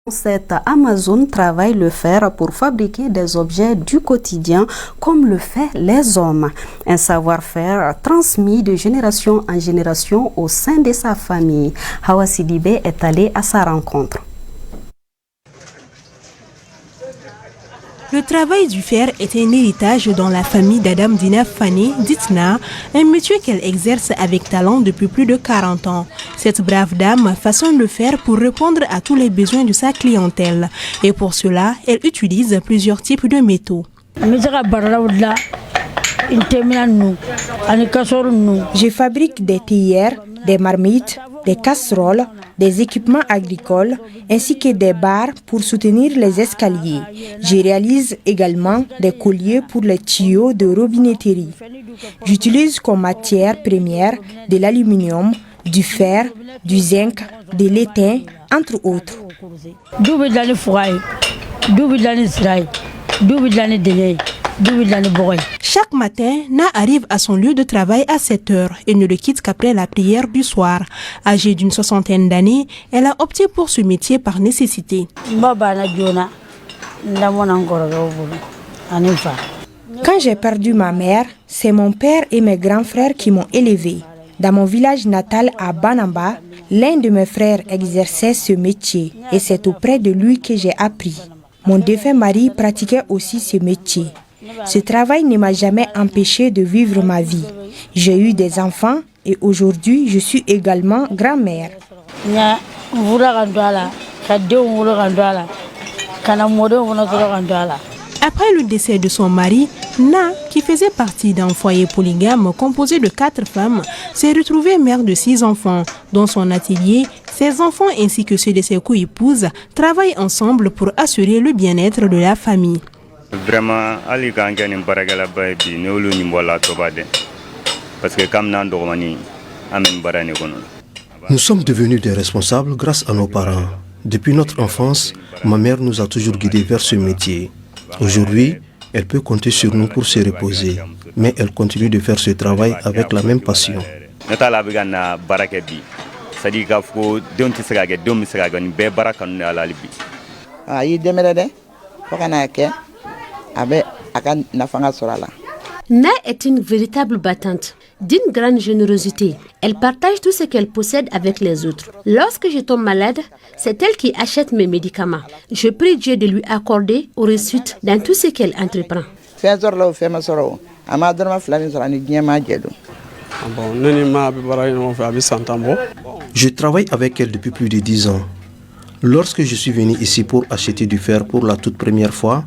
Cette Amazon travaille le fer pour fabriquer des objets du quotidien comme le fait les hommes. Un savoir-faire transmis de génération en génération au sein de sa famille. Hawa Sidibé est allé à sa rencontre. Le travail du fer est un héritage dans la famille d'Adam Dina Fani, Ditna, un métier qu'elle exerce avec talent depuis plus de 40 ans. Cette brave dame façonne le fer pour répondre à tous les besoins de sa clientèle. Et pour cela, elle utilise plusieurs types de métaux. Je fabrique des théières, des marmites, des casseroles, des équipements agricoles ainsi que des barres pour soutenir les escaliers. Je réalise également des colliers pour les tuyaux de robinetterie. J'utilise comme matière première de l'aluminium, du fer, du zinc, de l'étain, entre autres. Chaque matin, Na arrive à son lieu de travail à 7 heures et ne le quitte qu'après la prière du soir. Âgée d'une 60aine d'années, elle a opté pour ce métier par nécessité. Quand j'ai perdu ma mère, c'est mon père et mes grands frères qui m'ont élevée. Dans mon village natal à Banamba, l'un de mes frères exerçait ce métier et c'est auprès de lui que j'ai appris. Mon défunt mari pratiquait aussi ce métier. Ce travail ne m'a jamais empêché de vivre ma vie. J'ai eu des enfants et aujourd'hui je suis également grand-mère. Après le décès de son mari, Na, qui faisait partie d'un foyer polygame composé de 4 femmes, s'est retrouvée mère de 6 enfants. Dans son atelier, ses enfants ainsi que ceux de ses co-épouses travaillent ensemble pour assurer le bien-être de la famille. Vraiment, nous sommes devenus des responsables grâce à nos parents. Depuis notre enfance, ma mère nous a toujours guidés vers ce métier. Aujourd'hui, elle peut compter sur nous pour se reposer, mais elle continue de faire ce travail avec la même passion. Na est une véritable battante, d'une grande générosité. Elle partage tout ce qu'elle possède avec les autres. Lorsque je tombe malade, c'est elle qui achète mes médicaments. Je prie Dieu de lui accorder au réussite dans tout ce qu'elle entreprend. Je travaille avec elle depuis plus de 10 ans. Lorsque je suis venu ici pour acheter du fer pour la toute première fois,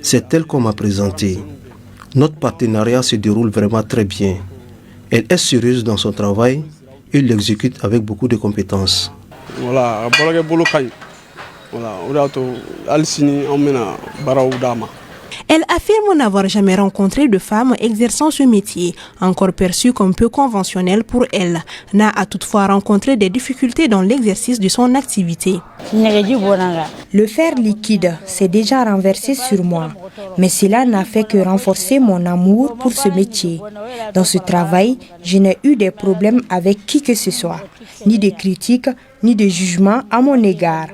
c'est elle qu'on m'a présenté. Notre partenariat se déroule vraiment très bien. Elle est sérieuse dans son travail et l'exécute avec beaucoup de compétences. Elle affirme n'avoir jamais rencontré de femme exerçant ce métier, encore perçu comme peu conventionnel pour elle. Na a toutefois rencontré des difficultés dans l'exercice de son activité. Le fer liquide s'est déjà renversé sur moi, mais cela n'a fait que renforcer mon amour pour ce métier. Dans ce travail, je n'ai eu des problèmes avec qui que ce soit, ni de critiques, ni de jugements à mon égard.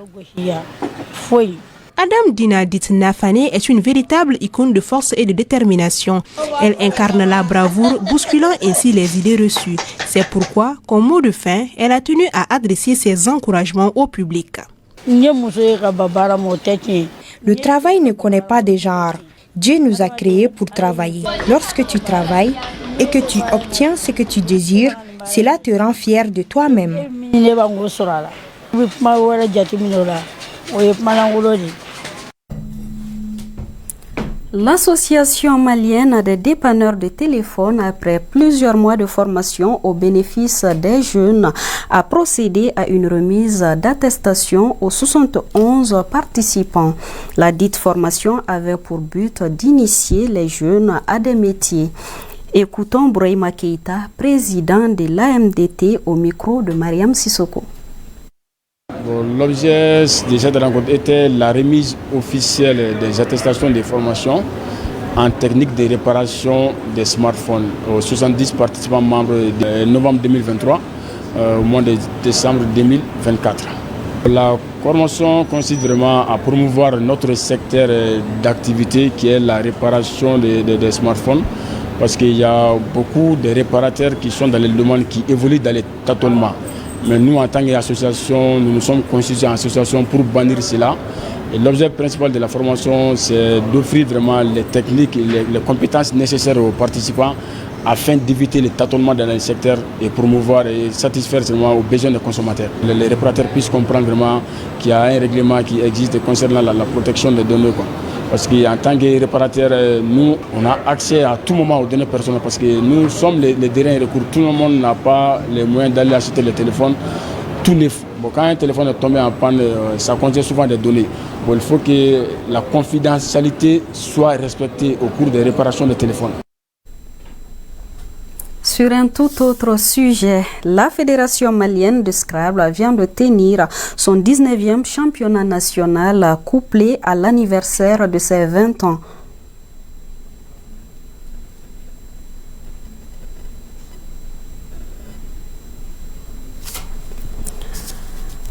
Adam Dina Ditna Fani est une véritable icône de force et de détermination. Elle incarne la bravoure, bousculant ainsi les idées reçues. C'est pourquoi, comme mot de fin, elle a tenu à adresser ses encouragements au public. Le travail ne connaît pas de genre. Dieu nous a créés pour travailler. Lorsque tu travailles et que tu obtiens ce que tu désires, cela te rend fier de toi-même. L'association malienne des dépanneurs de téléphone, après plusieurs mois de formation au bénéfice des jeunes, a procédé à une remise d'attestation aux 71 participants. La dite formation avait pour but d'initier les jeunes à des métiers. Écoutons Brahima Keïta, président de l'AMDT, au micro de Mariam Sissoko. L'objet de cette rencontre était la remise officielle des attestations de formation en technique de réparation des smartphones aux 70 participants membres de novembre 2023 au mois de décembre 2024. La formation consiste vraiment à promouvoir notre secteur d'activité qui est la réparation des smartphones. Parce qu'il y a beaucoup de réparateurs qui sont dans les domaines qui évoluent dans les tâtonnements. Mais nous, en tant qu'association, nous nous sommes constitués en association pour bannir cela. Et l'objet principal de la formation, c'est d'offrir vraiment les techniques et les compétences nécessaires aux participants afin d'éviter les tâtonnements dans les secteurs et promouvoir et satisfaire vraiment aux besoins des consommateurs. Les réparateurs puissent comprendre vraiment qu'il y a un règlement qui existe concernant la protection des données. Parce qu'en tant que réparateur, nous, on a accès à tout moment aux données personnelles parce que nous sommes les derniers recours. Tout le monde n'a pas les moyens d'aller acheter le téléphone. Quand un téléphone est tombé en panne, ça contient souvent des données. Il faut que la confidentialité soit respectée au cours des réparations de téléphone. Sur un tout autre sujet, la Fédération malienne de Scrabble vient de tenir son 19e championnat national couplé à l'anniversaire de ses 20 ans.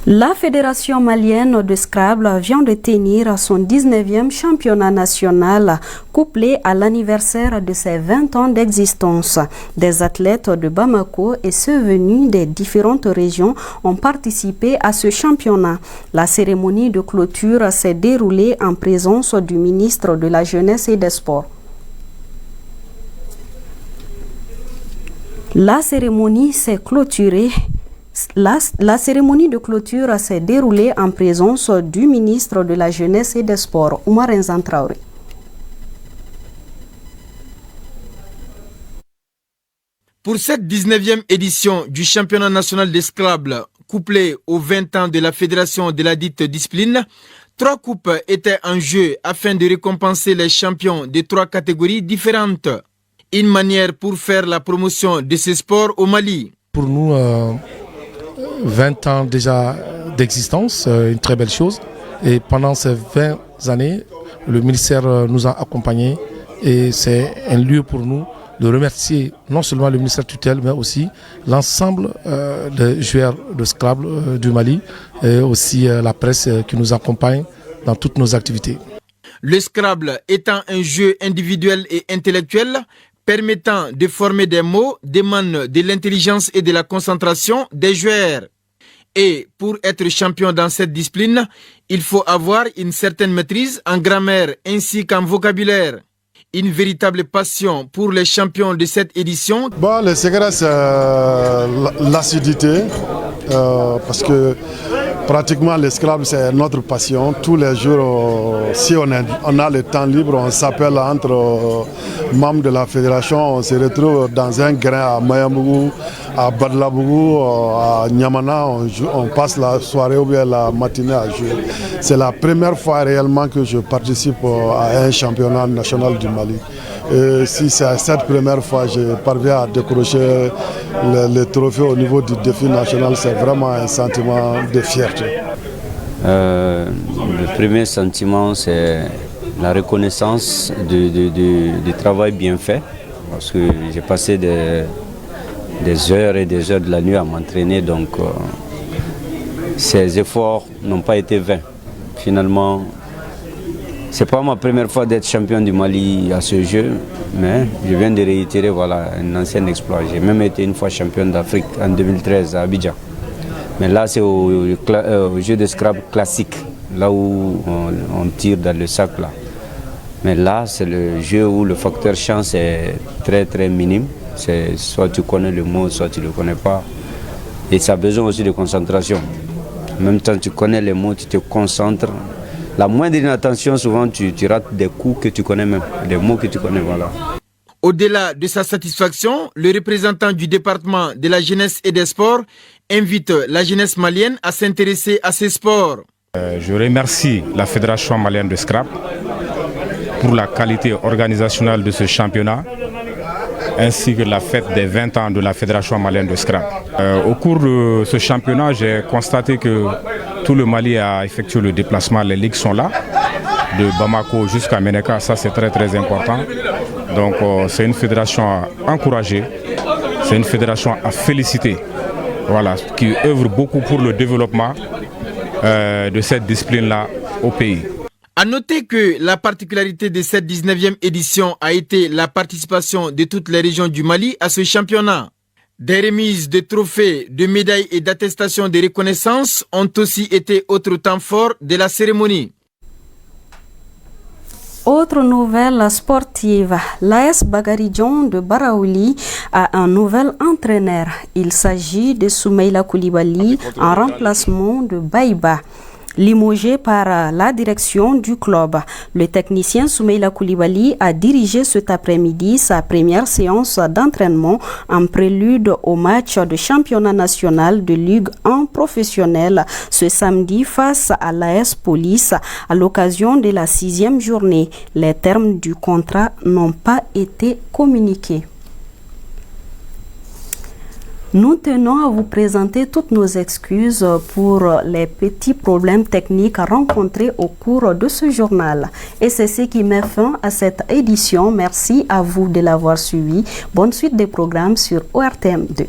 La Fédération malienne de Scrabble vient de tenir son 19e championnat national couplé à l'anniversaire de ses 20 ans d'existence. Des athlètes de Bamako et ceux venus des différentes régions ont participé à ce championnat. La cérémonie de clôture s'est déroulée en présence du ministre de la Jeunesse et des Sports. La cérémonie s'est clôturée. La cérémonie de clôture s'est déroulée en présence du ministre de la Jeunesse et des Sports, Oumar Nzan Traoré. Pour cette 19e édition du championnat national de Scrabble, couplé aux 20 ans de la fédération de la dite discipline, 3 coupes étaient en jeu afin de récompenser les champions de 3 catégories différentes. Une manière pour faire la promotion de ce sport au Mali. Pour nous, 20 ans déjà d'existence, une très belle chose. Et pendant ces 20 années, le ministère nous a accompagnés et c'est un lieu pour nous de remercier non seulement le ministère tutelle, mais aussi l'ensemble des joueurs de Scrabble du Mali et aussi la presse qui nous accompagne dans toutes nos activités. Le Scrabble étant un jeu individuel et intellectuel, permettant de former des mots, demande de l'intelligence et de la concentration des joueurs. Et pour être champion dans cette discipline, il faut avoir une certaine maîtrise en grammaire ainsi qu'en vocabulaire. Une véritable passion pour les champions de cette édition. Le secret, c'est l'assiduité, parce que pratiquement le Scrabble, c'est notre passion. Tous les jours, si on a le temps libre, on s'appelle entre membres de la fédération, on se retrouve dans un grain à Mayambougou, à Badlabougou, à Niamana, on passe la soirée ou bien la matinée à jouer. C'est la première fois réellement que je participe à un championnat national du Mali. Et si c'est cette première fois que je parviens à décrocher le trophée au niveau du défi national, c'est vraiment un sentiment de fierté. Le premier sentiment, c'est la reconnaissance du travail bien fait. Parce que j'ai passé des heures et des heures de la nuit à m'entraîner, donc ces efforts n'ont pas été vains. Finalement, c'est pas ma première fois d'être champion du Mali à ce jeu, mais je viens de réitérer un ancien exploit. J'ai même été une fois champion d'Afrique en 2013 à Abidjan. Mais là, c'est au jeu de Scrabble classique, là où on tire dans le sac là. Mais là, c'est le jeu où le facteur chance est très très minime. C'est soit tu connais le mot, soit tu ne le connais pas. Et ça a besoin aussi de concentration. En même temps, tu connais les mots, tu te concentres. La moindre inattention, souvent, tu rates des coups que tu connais même, des mots que tu connais, voilà. Au-delà de sa satisfaction, le représentant du département de la jeunesse et des sports invite la jeunesse malienne à s'intéresser à ces sports. Je remercie la Fédération malienne de Scrabble pour la qualité organisationnelle de ce championnat, ainsi que la fête des 20 ans de la Fédération malienne de Scrabble. Au cours de ce championnat, j'ai constaté que tout le Mali a effectué le déplacement, les ligues sont là, de Bamako jusqu'à Meneka, ça c'est très très important. Donc c'est une fédération à encourager, c'est une fédération à féliciter, voilà, qui œuvre beaucoup pour le développement de cette discipline-là au pays. À noter que la particularité de cette 19e édition a été la participation de toutes les régions du Mali à ce championnat. Des remises de trophées, de médailles et d'attestations de reconnaissance ont aussi été autre temps fort de la cérémonie. Autre nouvelle sportive, l'AS Bagaridjon de Baraouli a un nouvel entraîneur. Il s'agit de Soumaïla Koulibaly en remplacement de Baïba. Limogé par la direction du club, le technicien Soumaïla Koulibaly a dirigé cet après-midi sa première séance d'entraînement en prélude au match de championnat national de Ligue 1 professionnel ce samedi face à l'AS Police à l'occasion de la 6e journée. Les termes du contrat n'ont pas été communiqués. Nous tenons à vous présenter toutes nos excuses pour les petits problèmes techniques rencontrés au cours de ce journal. Et c'est ce qui met fin à cette édition. Merci à vous de l'avoir suivi. Bonne suite des programmes sur ORTM2.